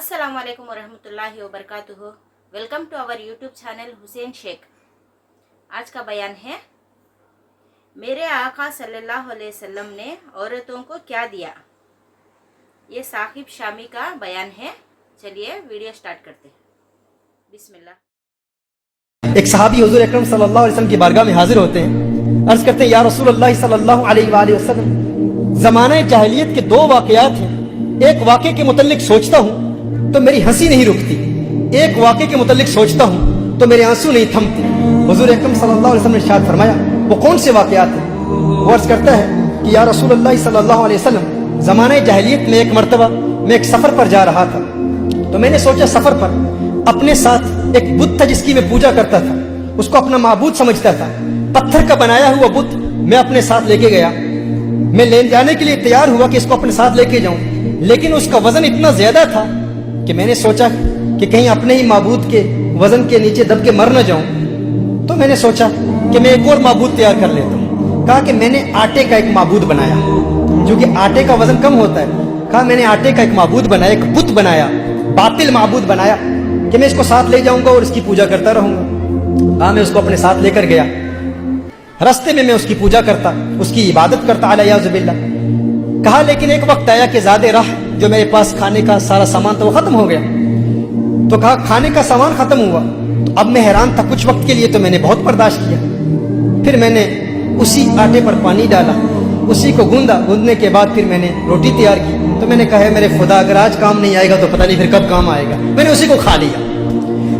अस्सलाम वालेकुम वरहमतुल्लाहि वबरकातुहू। Welcome to our YouTube channel Hussain Shaikh. आज का बयान है, मेरे आका सल्लल्लाहु अलैहि वसल्लम ने औरतों को क्या दिया। ये साहिब शामी का बयान है। चलिए वीडियो स्टार्ट करते हैं। बिस्मिल्लाह। एक सहाबी हुजूर अकरम सल्लल्लाहु अलैहि वसल्लम की बारगाह में हाजिर होते हैं। अर्ज करते हैं, या रसूलल्लाह सल्लल्लाहु अलैहि वसल्लम, ज़माने जाहिलियत के दो वाक़यात हैं। एक वाक़े के मुतल्लिक सोचता हूँ तो मेरी हंसी नहीं रुकती, एक वाक़े के मुतल्लिक सोचता हूँ तो मेरे आंसू नहीं थमते। हुजूर अकरम सल्लल्लाहु अलैहि वसल्लम ने इरशाद फरमाया, वो कौन से वाक़यात हैं? वो अर्ज करता है कि या रसूलल्लाह सल्लल्लाहु अलैहि वसल्लम, ज़माने जाहिलियत में एक मरतबा मैं एक सफ़र पर जा रहा था, तो मैंने सोचा सफ़र पर अपने साथ एक बुत था जिसकी मैं पूजा करता था, उसको अपना माबूद समझता था। पत्थर का बनाया हुआ बुत मैं अपने साथ लेके गया। मैं ले जाने के लिए तैयार हुआ कि इसको अपने साथ लेके जाऊं, लेकिन उसका वजन इतना ज्यादा था कि मैंने सोचा कि कहीं अपने ही माबूद के वजन के नीचे दब के मर न जाऊं। तो मैंने सोचा कि मैं एक और माबूद तैयार कर लेता हूं। कहा कि मैंने आटे का एक माबूद बनाया, जो कि आटे का वजन कम होता है। कहा मैंने आटे का एक माबूद बनाया, एक बुत बनाया, बातिल माबूद बनाया कि मैं इसको साथ ले जाऊंगा और इसकी पूजा करता रहूंगा। कहा मैं उसको अपने साथ लेकर गया। रास्ते में मैं उसकी पूजा करता, उसकी इबादत करता अलियाज़ुबिल्लाह। कहा लेकिन एक वक्त आया कि ज़्यादा राह जो मेरे पास खाने का सारा सामान था वो खत्म हो गया। तो कहा खाने का सामान खत्म हुआ तो अब मैं हैरान था। कुछ वक्त के लिए तो मैंने बहुत बर्दाश्त किया, फिर मैंने उसी आटे पर पानी डाला, उसी को गूंदा। गूंदने के बाद फिर मैंने रोटी तैयार की। तो मैंने कहा मेरे खुदा, अगर आज काम नहीं आएगा तो पता नहीं फिर कब काम आएगा। मैंने उसी को खा लिया।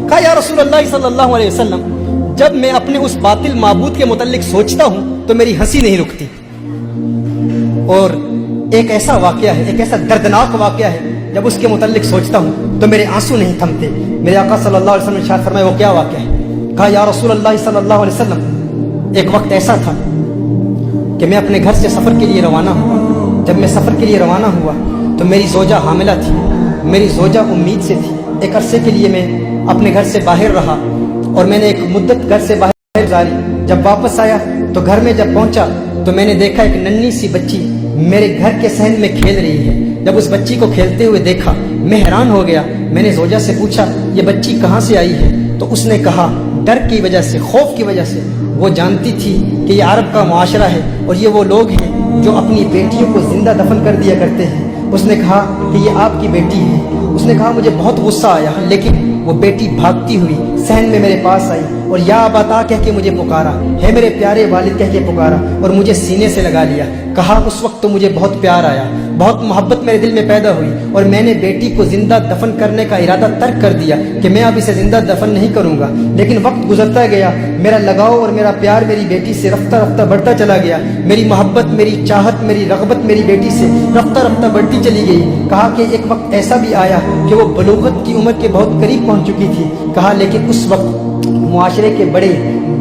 कहा या रसूलल्लाह सल्लल्लाहु अलैहि वसल्लम, जब मैं अपने उस बातिल माबूद के मुतल्लिक सोचता हूं तो मेरी हंसी नहीं रुकती। और एक ऐसा वाकया है, एक ऐसा दर्दनाक वाकया है, जब उसके मुतल्लिक सोचता हूं तो मेरे आंसू नहीं थमते। मेरे आका सल्लल्लाहु अलैहि वसल्लम ने इरशाद फरमाया, वो क्या वाकया है? कहा या रसूलल्लाह सल्लल्लाहु अलैहि वसल्लम, एक वक्त ऐसा था कि मैं अपने घर से सफर के लिए रवाना हुआ। जब मैं सफर के लिए रवाना हुआ तो मेरी ज़ौजा हामिला थी। मेरी ज़ौजा उम्मीद से थी। एक अरसे के लिए मैं अपने घर से बाहर रहा और मैंने एक मुद्दत घर से बाहर गुजारी। जब वापस आया तो घर में जब पहुंचा तो मैंने देखा एक नन्ही सी बच्ची मेरे घर के सहन में खेल रही है। जब उस बच्ची को खेलते हुए देखा मैं हैरान हो गया। मैंने ज़ौजा से पूछा, ये बच्ची कहाँ से आई है? तो उसने कहा, डर की वजह से, खौफ की वजह से। वो जानती थी कि ये अरब का मुआशरा है और ये वो लोग हैं जो अपनी बेटियों को जिंदा दफन कर दिया करते हैं। उसने कहा कि ये आपकी बेटी है। उसने कहा मुझे बहुत गुस्सा आया, लेकिन वो बेटी भागती हुई सहन में मेरे पास आई और या अबता कह के मुझे पुकारा, है मेरे प्यारे वालिद कह के पुकारा और मुझे सीने से लगा लिया। कहा उस वक्त तो मुझे बहुत प्यार आया, बहुत मोहब्बत मेरे दिल में पैदा हुई और मैंने बेटी को जिंदा दफन करने का इरादा तर्क कर दिया कि मैं अब इसे जिंदा दफन नहीं करूंगा। लेकिन वक्त गुजरता गया, मेरा लगाव और मेरा प्यार मेरी बेटी से रफ्ता रफ्ता बढ़ता चला गया। मेरी मोहब्बत, मेरी चाहत, मेरी रग़बत मेरी बेटी से रफ्ता रफ्ता बढ़ती चली गई। कहा कि एक वक्त ऐसा भी आया कि वो बलूगत की उम्र के बहुत करीब पहुंच चुकी थी। कहा लेकिन उस वक्त मुआशरे के बड़े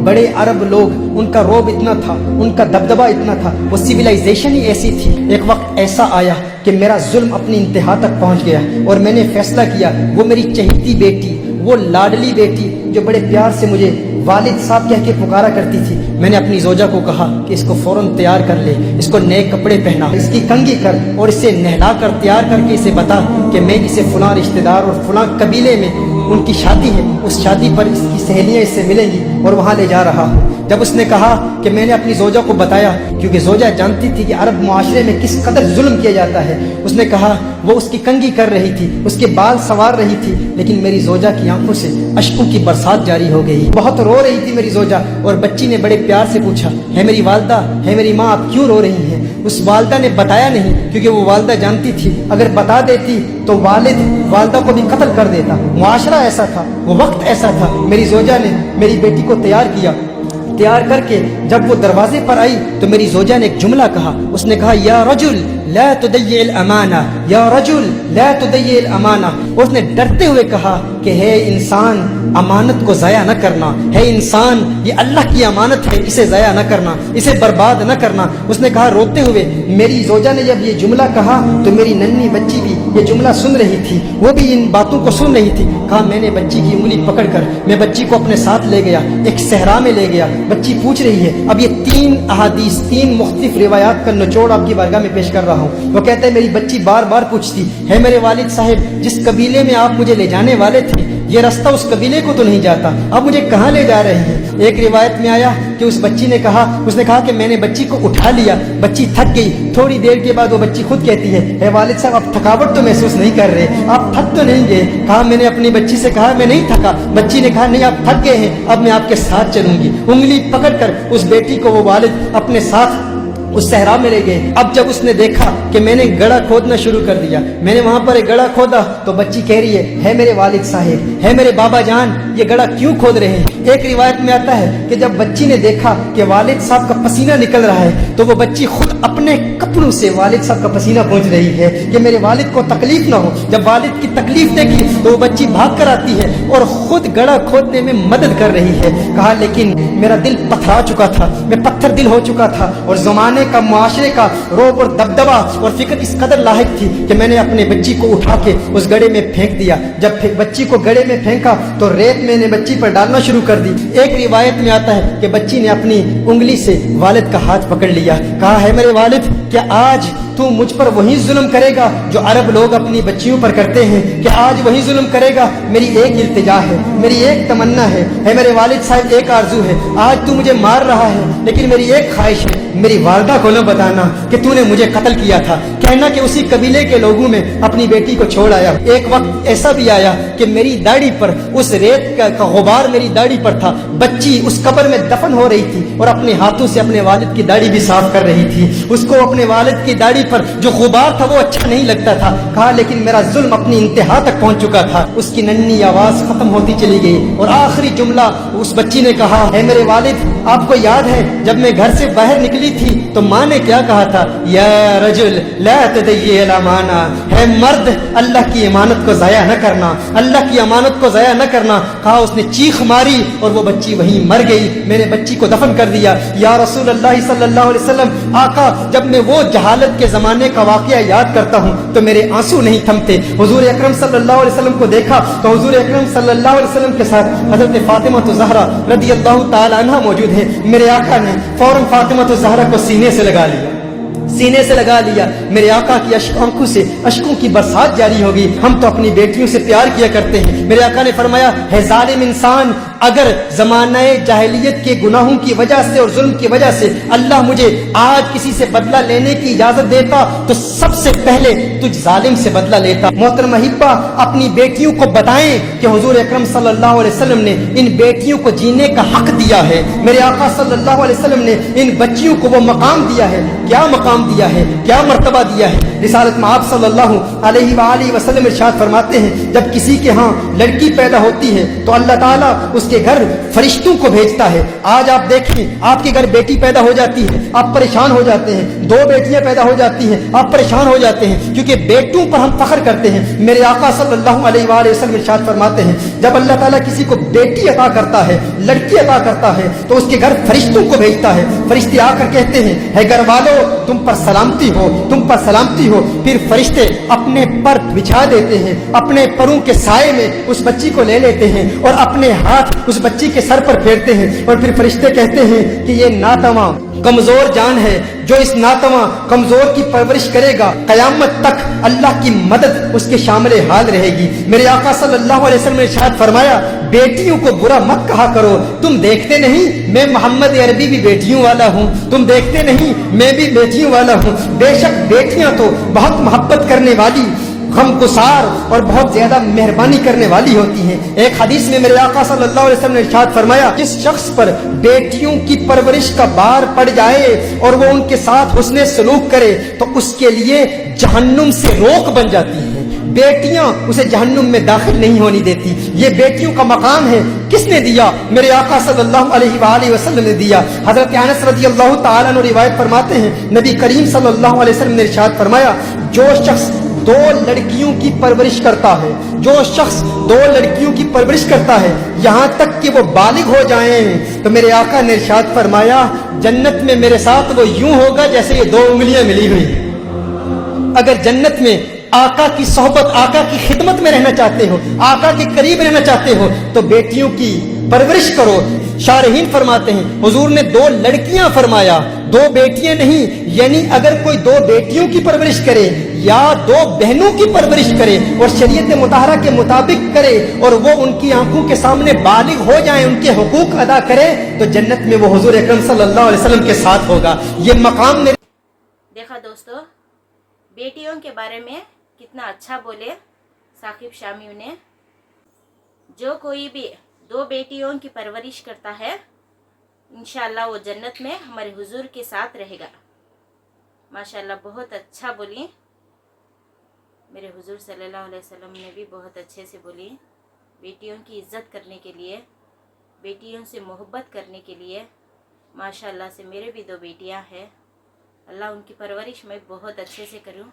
बड़े अरब लोग, उनका रोब इतना था, उनका दबदबा इतना था, वो सिविलाइजेशन ही ऐसी थी। एक वक्त ऐसा आया कि मेरा जुल्म अपनी इंतहा तक पहुंच गया और मैंने फैसला किया, वो मेरी चहेती बेटी, वो लाडली बेटी जो बड़े प्यार से मुझे वालिद साहब कह के पुकारा करती थी, मैंने अपनी ज़ौजा को कहा कि इसको फौरन तैयार कर ले, इसको नए कपड़े पहना, इसकी कंघी कर और इसे नहला कर तैयार करके इसे बता कि मैं इसे फलां रिश्तेदार और फलां कबीले में उनकी शादी है, उस शादी पर इसकी सहेलियां इससे मिलेंगी और वहां ले जा रहा हूँ। जब उसने कहा कि मैंने अपनी ज़ौजा को बताया, क्योंकि ज़ौजा जानती थी कि अरब मुआशरे में किस कदर जुल्म किया जाता है। उसने कहा वो उसकी कंघी कर रही थी, उसके बाल संवार रही थी, लेकिन मेरी ज़ौजा की आंखों से अश्कों की बरसात जारी हो गई। बहुत रो रही थी मेरी ज़ौजा और बच्ची ने बड़े प्यार से पूछा, है मेरी वालदा, है मेरी माँ, आप क्यों रो रही हैं? उस वालदा ने बताया नहीं, क्योंकि वो वालदा जानती थी अगर बता देती तो वालिद वालदा को भी कत्ल कर देता। मुआशरा ऐसा था, वो वक्त ऐसा था। मेरी ज़ौजा ने मेरी बेटी को तैयार किया। तैयार करके जब वो दरवाजे पर आई तो मेरी ज़ौजा ने एक जुमला कहा। उसने कहा, या रजुल ला तुदय्यिल अमाना, या रजुल ला तुदय्यिल अमाना। उसने डरते हुए कहा कि है इंसान, अमानत को ज़ाया न करना, है इंसान, ये अल्लाह की अमानत है, इसे ज़ाया न करना, इसे बर्बाद न करना। उसने कहा रोते हुए। मेरी ज़ौजा ने जब ये जुमला कहा तो मेरी नन्ही बच्ची भी ये जुमला सुन रही थी, वो भी इन बातों को सुन रही थी। कहा मैंने बच्ची की उंगली पकड़कर मैं बच्ची को अपने साथ ले गया, एक सहरा में ले गया। बच्ची पूछ रही है। अब ये 3 अहादीस, 3 मुख्तलिफ रिवायात का निचोड़ आपकी बारगाह में पेश कर रहा हूँ। वो कहता है मेरी बच्ची बार बार पूछती है मेरे वालिद साहब जिस कबीले में आप मुझे ले जाने वाले थे ये रास्ता उस कबीले को तो नहीं जाता, आप मुझे कहाँ ले जा रहे हैं। एक रिवायत में आया कि उस बच्ची ने कहा, उसने कहा कि मैंने बच्ची को उठा लिया, बच्ची थक गई। थोड़ी देर के बाद वो बच्ची खुद कहती है वालिद साहब आप थकावट तो महसूस नहीं कर रहे, आप थक तो नहीं गए। कहा मैंने अपनी बच्ची से कहा मैं नहीं थका। बच्ची ने कहा नहीं आप थक गए हैं, अब मैं आपके साथ चलूंगी। उंगली पकड़कर उस बेटी को वो वालिद अपने साथ उस सहरा में ले गए। अब जब उसने देखा कि मैंने गड़ा खोदना शुरू कर दिया, मैंने वहां पर एक गड़ा खोदा, तो बच्ची कह रही है मेरे वालिद साहिब, है मेरे बाबा जान, ये गड़ा क्यों खोद रहे हैं। एक रिवायत में आता है कि जब बच्ची ने देखा कि वालिद साहब का पसीना निकल रहा है तो वो बच्ची खुद अपने कपड़ों से वालिद साहब का पसीना पोंछ रही है कि मेरे वालिद को तकलीफ ना हो। जब वालिद की तकलीफ देखी तो वो बच्ची भाग कर आती है और खुद गड़ा खोदने में मदद कर रही है। कहा लेकिन मेरा दिल पथरा चुका था, मैं पत्थर दिल हो चुका था और जमाने का मुआशरे का रोब और दबदबा और फिक्र इस कदर लाहिक थी कि मैंने अपने बच्ची को उठा के उस गड्ढे में फेंक दिया। जब बच्ची को गड्ढे में फेंका तो रेत मैंने बच्ची पर डालना शुरू कर दी। एक रिवायत में आता है कि बच्ची ने अपनी उंगली से वालिद का हाथ पकड़ लिया। कहा है मेरे वालिद क्या आज तू मुझ पर वही जुल्म करेगा जो अरब लोग अपनी बच्चियों पर करते हैं, कि आज वही जुल्म करेगा। मेरी एक इल्तिजा है, मेरी एक तमन्ना है मेरे वालिद साहब, एक आरजू है। आज तू मुझे मार रहा है लेकिन मेरी एक ख्वाहिश है, मेरी वालदा को न बताना कि तूने मुझे कत्ल किया था, कहना कि उसी कबीले के लोगों में अपनी बेटी को छोड़ आया। एक वक्त ऐसा भी आया कि मेरी दाढ़ी पर उस रेत का गुबार मेरी दाढ़ी पर था, बच्ची उस कब्र में दफन हो रही थी और अपने हाथों से अपने वालिद की दाढ़ी भी साफ कर रही थी। उसको अपने वालिद की दाढ़ी पर जो गुबार था वो अच्छा नहीं लगता था। कहा लेकिन मेरा जुल्म अपनी इंतहा तक पहुंच चुका था। उसकी नन्ही आवाज खत्म होती चली गई और आखिरी जुमला उस बच्ची ने कहा है मेरे वालिद आपको याद है जब मैं घर से बाहर निकली थी तो माँ ने क्या कहा था, या रजुल ला तदय्य अमाना, है मर्द अल्लाह की इमानत को जाया न करना, अल्लाह की अमानत को जाया न करना। कहा उसने चीख मारी और वो बच्ची वहीं मर गई। मैंने बच्ची को दफन कर दिया। या रसूल अल्लाह सल्लल्लाहु अलैहि वसल्लम, आका जब मैं वो जहालत के जमाने का वाकया याद करता हूँ तो मेरे आंसू नहीं थमते। हुजूर अकरम सल्लल्लाहु अलैहि वसल्लम को देखा तो हुजूर अकरम सल्लल्लाहु अलैहि वसल्लम के साथ हजरत फातिमा तो ज़हरा रदियल्लाहु ताला अन्हा मौजूद है। मेरे आका ने फौरन फातिमा तो ज़हरा को सीने से लगा लिया, सीने से लगा लिया। मेरे आका की आंखों से अश्कों की बरसात जारी होगी। हम तो अपनी बेटियों से प्यार किया करते हैं। मेरे आका ने फरमाया है जालिम इंसान, अगर जमाने जाहिलियत के गुनाहों की वजह से और जुल्म की वजह से अल्लाह मुझे आज किसी से बदला लेने की इजाजत देता तो सबसे पहले तुझ जालिम से बदला लेता। मोहतरमा हिब्बा अपनी बेटियों को बताएं कि हुजूर अकरम सल्लल्लाहु अलैहि वसल्लम ने इन बेटियों को जीने का हक दिया है। मेरे आका सल्लल्लाहु अलैहि वसल्लम ने इन बच्चियों को वो मकाम दिया है। क्या मकाम दिया है, क्या मर्तबा दिया है। रिसालत में आप सल्लल्लाहु अलैहि वसल्लम इरशाद फरमाते हैं जब किसी के यहाँ लड़की पैदा होती है तो अल्लाह ताला उसके घर फरिश्तों को भेजता है। आज आप देखें आपके घर बेटी पैदा हो जाती है आप परेशान हो जाते हैं, दो बेटियां पैदा हो जाती हैं आप परेशान हो जाते हैं क्योंकि बेटों पर हम फख्र करते हैं। मेरे आका सल्लल्लाहु अलैहि वसल्लम इरशाद फरमाते हैं जब अल्लाह ताला किसी को बेटी अता करता है, लड़की अता करता है तो उसके घर फरिश्तों को भेजता है। फरिश्ते आकर कहते हैं है घर वालों तुम पर सलामती हो, तुम पर सलामती हो। फिर फरिश्ते अपने पर बिछा देते हैं, अपने परों के साए में उस बच्ची को ले लेते हैं और अपने हाथ उस बच्ची के सर पर फेरते हैं और फिर फरिश्ते कहते हैं कि ये नातवा कमजोर जान है, जो इस नातवा कमजोर की परवरिश करेगा कयामत तक अल्लाह की मदद उसके शामिल हाल रहेगी। मेरे आका सल्लल्लाहु अलैहि वसल्लम ने इरशाद फरमाया बेटियों को बुरा मत कहा करो, तुम देखते नहीं मैं मोहम्मद अरबी भी बेटियों वाला हूँ, तुम देखते नहीं मैं भी बेटियों वाला हूँ। बेशक बेटियां तो बहुत मोहब्बत करने वाली, गमगुसार और बहुत ज्यादा मेहरबानी करने वाली होती हैं। एक हदीस में मेरे आका सल्लल्लाहु अलैहि वसल्लम ने इरशाद फरमाया जिस शख्स पर बेटियों की परवरिश का बार पड़ जाए और वो उनके साथ हुस्ने सलूक करे तो उसके लिए जहन्नुम से रोक बन जाती है। बेटियां उसे जहन्नुम में दाखिल नहीं होने देती। ये बेटियों का मकाम है किसने दिया? मेरे आका सल्लल्लाहु अलैहि वसल्लम ने दिया। हजरत अनस रदियल्लाहु ताला अन्हु रिवायत फरमाते हैं नबी करीम सल्लल्लाहु अलैहि वसल्लम ने इरशाद फरमाया जो शख्स दो लड़कियों की परवरिश करता है, जो शख्स दो लड़कियों की परवरिश करता है यहाँ तक कि वो बालिग हो जाएं तो मेरे आका ने इरशाद फरमाया जन्नत में मेरे साथ वो यूं होगा जैसे ये दो उंगलियां मिली हुई। अगर जन्नत में आका की सोहबत, आका की खिदमत में रहना चाहते हो, आका के करीब रहना चाहते हो तो बेटियों की परवरिश करो। शारहीन फरमाते हैं हुजूर ने दो लड़कियां फरमाया, दो बेटियां नहीं, यानी अगर कोई दो बेटियों की परवरिश करे या दो बहनों की परवरिश करे और शरीयत मुताहरा के मुताबिक करे और वो उनकी आंखों के सामने बालिग हो जाए, उनके हुकूक अदा करे, तो जन्नत में वो हुजूर अकरम सल्लल्लाहु अलैहि वसल्लम के साथ होगा। ये मकाम मेरे देखा दोस्तों, बेटियों के बारे में कितना अच्छा बोले साकिब शामी ने। जो कोई भी दो बेटियों की परवरिश करता है, इंशाअल्लाह वो जन्नत में हमारे हुजूर के साथ रहेगा। माशाअल्लाह, बहुत अच्छा बोली। मेरे हुजूर सल्लल्लाहु अलैहि वसल्लम ने भी बहुत अच्छे से बोली। बेटियों की इज़्ज़त करने के लिए, बेटियों से मोहब्बत करने के लिए, माशाअल्लाह से मेरे भी दो बेटियां हैं। अल्लाह उनकी परवरिश मैं बहुत अच्छे से करूं।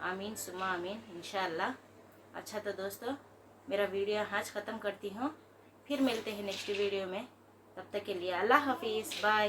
आमीन सुमा आमीन इंशाअल्लाह। अच्छा तो दोस्तों, मेरा वीडियो आज ख़त्म करती हूँ। फिर मिलते हैं नेक्स्ट वीडियो में। तब तक के लिए अल्लाह हाफिज़, बाय।